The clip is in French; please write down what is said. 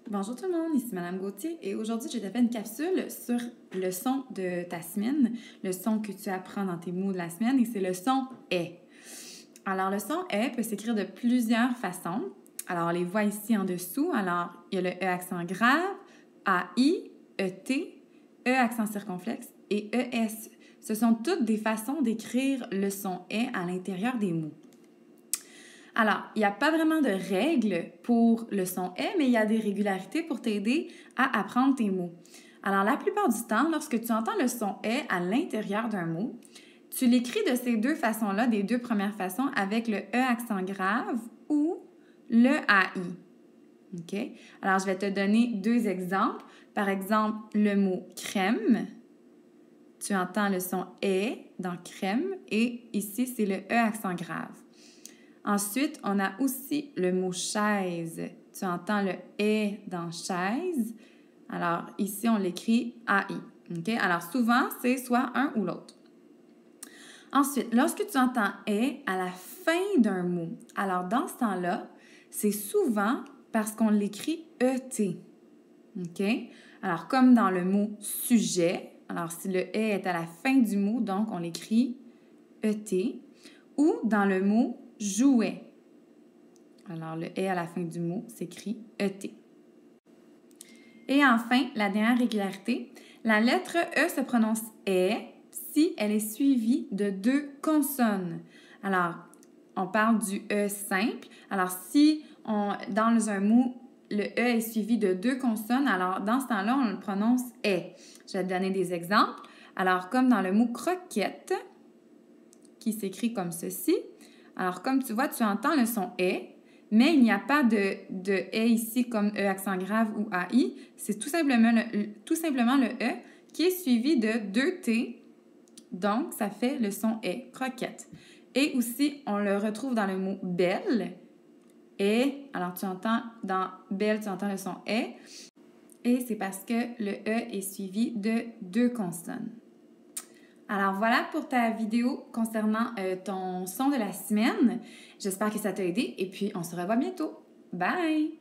Bonjour tout le monde, ici Madame Gauthier et aujourd'hui je te fais une capsule sur le son de ta semaine, le son que tu apprends dans tes mots de la semaine et c'est le son « est ». Alors le son « est » peut s'écrire de plusieurs façons. Alors on les voit ici en dessous. Alors il y a le « e » accent grave, « AI »,« ET »,« e » accent circonflexe et « ES ». Ce sont toutes des façons d'écrire le son « est » à l'intérieur des mots. Alors, il n'y a pas vraiment de règles pour le son « est », mais il y a des régularités pour t'aider à apprendre tes mots. Alors, la plupart du temps, lorsque tu entends le son « est » à l'intérieur d'un mot, tu l'écris de ces deux façons-là, des deux premières façons, avec le « e » accent grave ou le « AI ». OK? Alors, je vais te donner deux exemples. Par exemple, le mot « crème ». Tu entends le son « est » dans « crème » et ici, c'est le « e » accent grave. Ensuite, on a aussi le mot « chaise ». Tu entends le « est » dans « chaise ». Alors, ici, on l'écrit « AI ». OK? Alors, souvent, c'est soit un ou l'autre. Ensuite, lorsque tu entends « est » à la fin d'un mot, alors dans ce temps-là, c'est souvent parce qu'on l'écrit « ET ». OK? Alors, comme dans le mot « sujet », alors si le « est » est à la fin du mot, donc on l'écrit « ET ». Ou dans le mot « jouet ». Alors, le « est » à la fin du mot s'écrit « ET ». Et enfin, la dernière régularité, la lettre « e » se prononce « est » si elle est suivie de deux consonnes. Alors, on parle du « e » simple. Alors, si dans un mot, le « e » est suivi de deux consonnes, alors dans ce temps-là, on le prononce « est ». Je vais te donner des exemples. Alors, comme dans le mot « croquette », qui s'écrit comme ceci. Alors, comme tu vois, tu entends le son « est », mais il n'y a pas de « est » ici comme « e » accent grave ou « AI ». C'est tout simplement le « e » qui est suivi de deux « t ». Donc, ça fait le son « est », croquette. Et aussi, on le retrouve dans le mot « belle ». Et, alors tu entends, dans « belle », tu entends le son « est ». Et c'est parce que le « e » est suivi de deux consonnes. Alors voilà pour ta vidéo concernant ton son de la semaine. J'espère que ça t'a aidé et puis on se revoit bientôt. Bye!